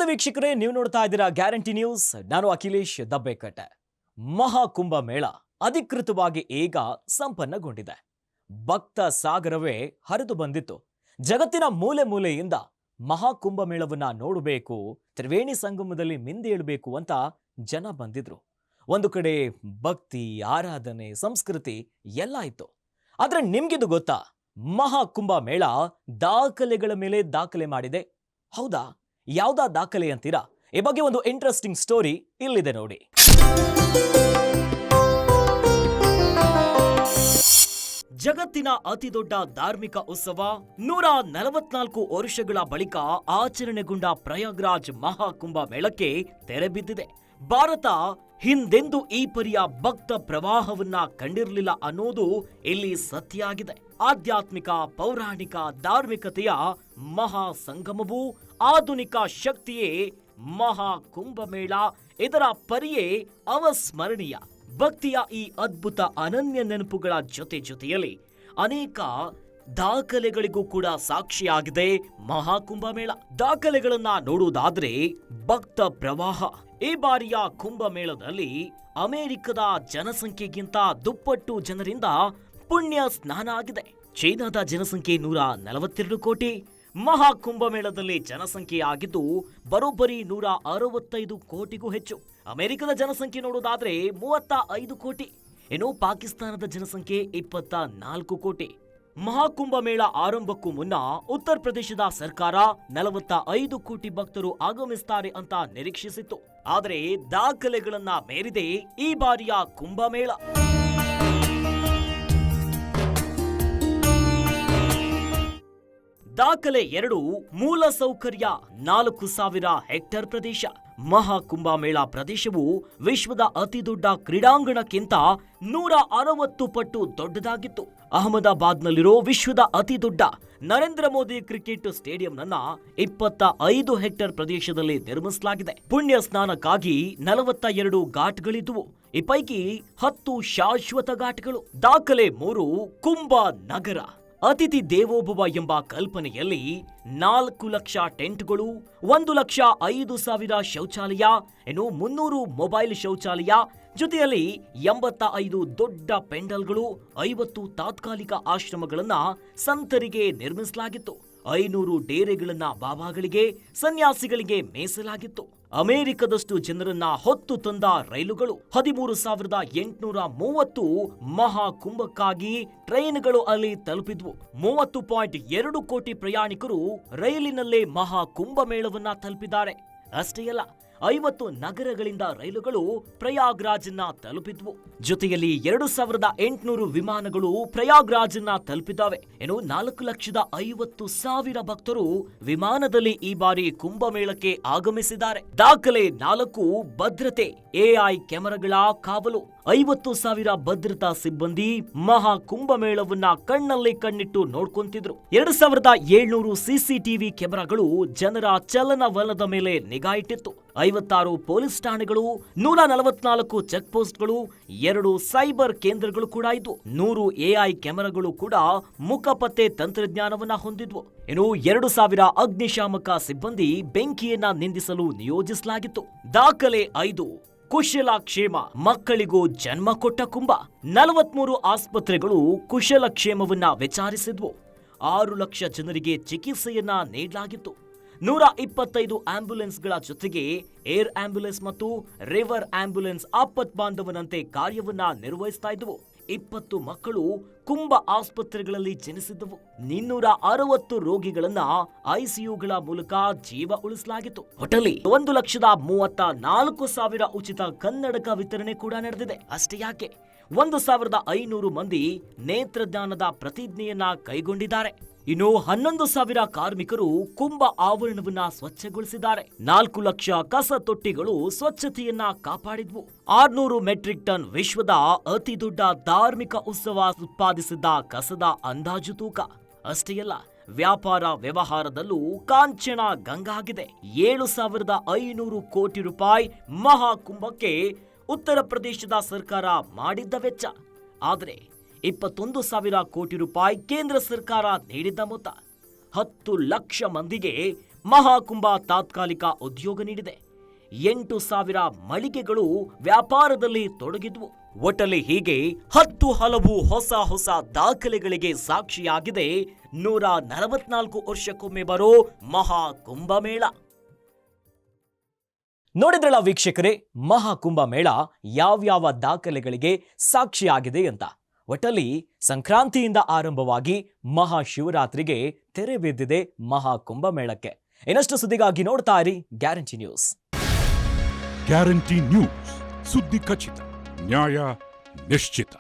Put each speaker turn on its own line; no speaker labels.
ನಮಸ್ತೆ ವೀಕ್ಷಕರೇ, ನೀವು ನೋಡ್ತಾ ಇದ್ದೀರಾ ಗ್ಯಾರಂಟಿ ನ್ಯೂಸ್. ನಾನು ಅಖಿಲೇಶ್ ದಬ್ಬೆಕಟ್ಟೆ. ಮಹಾಕುಂಭ ಮೇಳ ಅಧಿಕೃತವಾಗಿ ಈಗ ಸಂಪನ್ನಗೊಂಡಿದೆ. ಭಕ್ತ ಸಾಗರವೇ ಹರಿದು ಬಂದಿತ್ತು. ಜಗತ್ತಿನ ಮೂಲೆ ಮೂಲೆಯಿಂದ ಮಹಾಕುಂಭ ಮೇಳವನ್ನ ನೋಡಬೇಕು, ತ್ರಿವೇಣಿ ಸಂಗಮದಲ್ಲಿ ಮಿಂದೇಳಬೇಕು ಅಂತ ಜನ ಬಂದಿದ್ರು. ಒಂದು ಕಡೆ ಭಕ್ತಿ, ಆರಾಧನೆ, ಸಂಸ್ಕೃತಿ ಎಲ್ಲ ಇತ್ತು. ಆದ್ರೆ ನಿಮ್ಗಿದು ಗೊತ್ತಾ, ಮಹಾಕುಂಭ ಮೇಳ ದಾಖಲೆಗಳ ಮೇಲೆ ದಾಖಲೆ ಮಾಡಿದೆ. ಹೌದಾ? ಯಾವ್ದಾ ದಾಖಲೆ ಅಂತೀರಾ? ಈ ಬಗ್ಗೆ ಒಂದು ಇಂಟ್ರೆಸ್ಟಿಂಗ್ ಸ್ಟೋರಿ ಇಲ್ಲಿದೆ ನೋಡಿ. ಜಗತ್ತಿನ ಅತಿದೊಡ್ಡ ಧಾರ್ಮಿಕ ಉತ್ಸವ 144 ವರ್ಷಗಳ ಬಳಿಕ ಆಚರಣೆಗೊಂಡ ಪ್ರಯಾಗ್ರಾಜ್ ಮಹಾಕುಂಭ ಮೇಳಕ್ಕೆ ತೆರೆ ಬಿದ್ದಿದೆ. ಭಾರತ ಹಿಂದೆಂದೂ ಈ ಪರಿಯ ಭಕ್ತ ಪ್ರವಾಹವನ್ನ ಕಂಡಿರಲಿಲ್ಲ ಅನ್ನೋದು ಇಲ್ಲಿ ಸತ್ಯ ಆಗಿದೆ. ಆಧ್ಯಾತ್ಮಿಕ, ಪೌರಾಣಿಕ, ಧಾರ್ಮಿಕತೆಯ ಮಹಾ ಸಂಗಮವು, ಆಧುನಿಕ ಶಕ್ತಿಯೇ ಮಹಾಕುಂಭಮೇಳ. ಇದರ ಪರಿಯೇ ಅವಸ್ಮರಣೀಯ. ಭಕ್ತಿಯ ಈ ಅದ್ಭುತ ಅನನ್ಯ ನೆನಪುಗಳ ಜೊತೆಯಲ್ಲಿ ಅನೇಕ ದಾಖಲೆಗಳಿಗೂ ಕೂಡ ಸಾಕ್ಷಿಯಾಗಿದೆ ಮಹಾಕುಂಭಮೇಳ. ದಾಖಲೆಗಳನ್ನ ನೋಡುವುದಾದ್ರೆ ಭಕ್ತ ಪ್ರವಾಹ. ಈ ಬಾರಿಯ ಕುಂಭಮೇಳದಲ್ಲಿ ಅಮೆರಿಕದ ಜನಸಂಖ್ಯೆಗಿಂತ ದುಪ್ಪಟ್ಟು ಜನರಿಂದ ಪುಣ್ಯ ಸ್ನಾನ ಆಗಿದೆ. ಚೀನಾದ ಜನಸಂಖ್ಯೆ 142 ಕೋಟಿ. ಮಹಾಕುಂಭಮೇಳದಲ್ಲಿ ಜನಸಂಖ್ಯೆ ಆಗಿದ್ದು ಬರೋಬ್ಬರಿ 165 ಕೋಟಿಗೂ ಹೆಚ್ಚು. ಅಮೆರಿಕದ ಜನಸಂಖ್ಯೆ ನೋಡೋದಾದ್ರೆ 35 ಕೋಟಿ. ಇನ್ನು ಪಾಕಿಸ್ತಾನದ ಜನಸಂಖ್ಯೆ 24 ಕೋಟಿ. ಮಹಾಕುಂಭಮೇಳ ಆರಂಭಕ್ಕೂ ಮುನ್ನ ಉತ್ತರ ಪ್ರದೇಶದ ಸರ್ಕಾರ 45 ಕೋಟಿ ಭಕ್ತರು ಆಗಮಿಸುತ್ತಾರೆ ಅಂತ ನಿರೀಕ್ಷಿಸಿತ್ತು. ಆದರೆ ದಾಖಲೆಗಳನ್ನ ಮೀರಿದೆ ಈ ಬಾರಿಯ ಕುಂಭಮೇಳ. ದಾಖಲೆ 2, ಮೂಲ ಸೌಕರ್ಯ 4,000 ಹೆಕ್ಟೇರ್ ಪ್ರದೇಶ. ಮಹಾಕುಂಭಮೇಳ ಪ್ರದೇಶವು ವಿಶ್ವದ ಅತಿದೊಡ್ಡ ಕ್ರೀಡಾಂಗಣಕ್ಕಿಂತ 160 ಪಟ್ಟು ದೊಡ್ಡದಾಗಿತ್ತು. ಅಹಮದಾಬಾದ್ನಲ್ಲಿರೋ ವಿಶ್ವದ ಅತಿದೊಡ್ಡ ನರೇಂದ್ರ ಮೋದಿ ಕ್ರಿಕೆಟ್ ಸ್ಟೇಡಿಯಂನನ್ನ 25 ಹೆಕ್ಟೇರ್ ಪ್ರದೇಶದಲ್ಲಿ ನಿರ್ಮಿಸಲಾಗಿದೆ. ಪುಣ್ಯ ಸ್ನಾನಕ್ಕಾಗಿ 42 ಘಾಟ್ಗಳಿದ್ವು. ಈ ಪೈಕಿ 10 ಶಾಶ್ವತ ಘಾಟ್ಗಳು. ದಾಖಲೆ 3, ಕುಂಭ ನಗರ. ಅತಿಥಿ ದೇವೋಭವ ಎಂಬ ಕಲ್ಪನೆಯಲ್ಲಿ 4 ಲಕ್ಷ ಟೆಂಟ್ಗಳು, 1,05,000 ಶೌಚಾಲಯ, ಇನ್ನು 300 ಮೊಬೈಲ್ ಶೌಚಾಲಯ, ಜೊತೆಯಲ್ಲಿ 85 ದೊಡ್ಡ ಪೆಂಡಲ್ಗಳು, 50 ತಾತ್ಕಾಲಿಕ ಆಶ್ರಮಗಳನ್ನ ಸಂತರಿಗೆ ನಿರ್ಮಿಸಲಾಗಿತ್ತು. 500 ಡೇರೆಗಳನ್ನ ಬಾಬಾಗಳಿಗೆ, ಸನ್ಯಾಸಿಗಳಿಗೆ ಮೀಸಲಾಗಿತ್ತು. ಅಮೆರಿಕದಷ್ಟು ಜನರನ್ನ ಹೊತ್ತು ತಂದ ರೈಲುಗಳು, 13,830 ಮಹಾಕುಂಭಕ್ಕಾಗಿ ಟ್ರೈನ್ಗಳು ಅಲ್ಲಿ ತಲುಪಿದ್ವು. 30.2 ಕೋಟಿ ಪ್ರಯಾಣಿಕರು ರೈಲಿನಲ್ಲೇ ಮಹಾಕುಂಭಮೇಳವನ್ನ ತಲುಪಿದ್ದಾರೆ. ಅಷ್ಟೇ ಅಲ್ಲ, 50 ನಗರಗಳಿಂದ ರೈಲುಗಳು ಪ್ರಯಾಗ್ರಾಜ್ನ ತಲುಪಿದ್ವು. ಜೊತೆಯಲ್ಲಿ 2,800 ವಿಮಾನಗಳು ಪ್ರಯಾಗ್ರಾಜ್ನ ತಲುಪಿದ್ದಾವೆ. ಇನ್ನು 4,50,000 ಭಕ್ತರು ವಿಮಾನದಲ್ಲಿ ಈ ಬಾರಿ ಕುಂಭಮೇಳಕ್ಕೆ ಆಗಮಿಸಿದ್ದಾರೆ. ದಾಖಲೆ 4, ಭದ್ರತೆ. AI ಕ್ಯಾಮೆರಾಗಳ ಕಾವಲು. 50,000 ಭದ್ರತಾ ಸಿಬ್ಬಂದಿ ಮಹಾ ಕುಂಭಮೇಳವನ್ನ ಕಣ್ಣಲ್ಲಿ ಕಣ್ಣಿಟ್ಟು ನೋಡ್ಕೊಂತಿದ್ರು. 2,700 CCTV ಕ್ಯಾಮೆರಾಗಳು ಜನರ ಚಲನವಲನದ ಮೇಲೆ ನಿಗಾ ಇಟ್ಟಿತ್ತು. 56 ಪೊಲೀಸ್ ಠಾಣೆಗಳು, 144 ಚೆಕ್ ಪೋಸ್ಟ್ಗಳು, 2 ಸೈಬರ್ ಕೇಂದ್ರಗಳು ಕೂಡ ಇದ್ವು. 100 AI ಕ್ಯಾಮೆರಾಗಳು ಕೂಡ ಮುಖಪತ್ತೆ ತಂತ್ರಜ್ಞಾನವನ್ನ ಹೊಂದಿದ್ವು. ಇನ್ನು 2,000 ಅಗ್ನಿಶಾಮಕ ಸಿಬ್ಬಂದಿ ಬೆಂಕಿಯನ್ನ ನಿಂದಿಸಲು ನಿಯೋಜಿಸಲಾಗಿತ್ತು. ದಾಖಲೆ 5, ಕುಶಲಕ್ಷೇಮ. ಮಕ್ಕಳಿಗೂ ಜನ್ಮ ಕೊಟ್ಟ ಕುಂಭ. 43 ಆಸ್ಪತ್ರೆಗಳು ಕುಶಲಕ್ಷೇಮವನ್ನ ವಿಚಾರಿಸಿದ್ವು. 6 ಲಕ್ಷ ಜನರಿಗೆ ಚಿಕಿತ್ಸೆಯನ್ನ ನೀಡಲಾಗಿತ್ತು. 125 ಆಂಬ್ಯುಲೆನ್ಸ್ಗಳ ಜೊತೆಗೆ ಏರ್ ಆಂಬ್ಯುಲೆನ್ಸ್ ಮತ್ತು ರಿವರ್ ಆಂಬ್ಯುಲೆನ್ಸ್ ಆಪತ್ ಬಾಂಧವನಂತೆ ಕಾರ್ಯವನ್ನ ನಿರ್ವಹಿಸ್ತಾ ಇದ್ವು. 20 ಮಕ್ಕಳು ಕುಂಭ ಆಸ್ಪತ್ರೆಗಳಲ್ಲಿ ಜನಿಸಿದ್ದವು. 260 ರೋಗಿಗಳನ್ನ ICUಗಳ ಮೂಲಕ ಜೀವ ಉಳಿಸಲಾಗಿತ್ತು. ಒಟ್ಟಲ್ಲಿ 1,34,000 ಉಚಿತ ಕನ್ನಡಕ ವಿತರಣೆ ಕೂಡ ನಡೆದಿದೆ. ಅಷ್ಟೇ ಯಾಕೆ, 1,500 ಮಂದಿ ನೇತ್ರದಾನದ ಪ್ರತಿಜ್ಞೆಯನ್ನ ಕೈಗೊಂಡಿದ್ದಾರೆ. ಇನ್ನು 11,000 ಕಾರ್ಮಿಕರು ಕುಂಭ ಆವರಣವನ್ನ ಸ್ವಚ್ಛಗೊಳಿಸಿದ್ದಾರೆ. 4 ಲಕ್ಷ ಕಸ ತೊಟ್ಟಿಗಳು ಸ್ವಚ್ಛತೆಯನ್ನ ಕಾಪಾಡಿದ್ವು. 600 ಮೆಟ್ರಿಕ್ ಟನ್ ವಿಶ್ವದ ಅತಿ ದೊಡ್ಡ ಧಾರ್ಮಿಕ ಉತ್ಸವ ಉತ್ಪಾದಿಸಿದ್ದ ಕಸದ ಅಂದಾಜು ತೂಕ. ಅಷ್ಟೇ ಅಲ್ಲ, ವ್ಯಾಪಾರ ವ್ಯವಹಾರದಲ್ಲೂ ಕಾಂಚನ ಗಂಗಾ ಆಗಿದೆ. 7,500 ಕೋಟಿ ರೂಪಾಯಿ ಮಹಾಕುಂಭಕ್ಕೆ ಉತ್ತರ ಪ್ರದೇಶದ ಸರ್ಕಾರ ಮಾಡಿದ್ದ ವೆಚ್ಚ. ಆದರೆ 21,000 ಕೋಟಿ ರೂಪಾಯಿ ಕೇಂದ್ರ ಸರ್ಕಾರ ನೀಡಿದ್ದ ಮೊತ್ತ. 10 ಲಕ್ಷ ಮಂದಿಗೆ ಮಹಾಕುಂಭ ತಾತ್ಕಾಲಿಕ ಉದ್ಯೋಗ ನೀಡಿದೆ. 8,000 ಮಳಿಗೆಗಳು ವ್ಯಾಪಾರದಲ್ಲಿ ತೊಡಗಿದ್ವು. ಒಟ್ಟಲ್ಲಿ ಹೀಗೆ 10 ಹಲವು ಹೊಸ ದಾಖಲೆಗಳಿಗೆ ಸಾಕ್ಷಿಯಾಗಿದೆ 144 ವರ್ಷಕ್ಕೊಮ್ಮೆ ಬರೋ ಮಹಾಕುಂಭಮೇಳ. ನೋಡಿದ್ರಲ್ಲ ವೀಕ್ಷಕರೇ, ಮಹಾಕುಂಭಮೇಳ ಯಾವ್ಯಾವ ದಾಖಲೆಗಳಿಗೆ ಸಾಕ್ಷಿಯಾಗಿದೆ ಅಂತ. ಒಟ್ಟಲ್ಲಿ ಸಂಕ್ರಾಂತಿಯಿಂದ ಆರಂಭವಾಗಿ ಮಹಾಶಿವರಾತ್ರಿಗೆ ತೆರೆ ಬಿದ್ದಿದೆ ಮಹಾಕುಂಭಮೇಳಕ್ಕೆ. ಇನ್ನಷ್ಟು ಸುದ್ದಿಗಾಗಿ ನೋಡ್ತಾ ಇರಿ ಗ್ಯಾರಂಟಿ ನ್ಯೂಸ್.
ಗ್ಯಾರಂಟಿ ನ್ಯೂಸ್, ಸುದ್ದಿ ಖಚಿತ, ನ್ಯಾಯ ನಿಶ್ಚಿತ.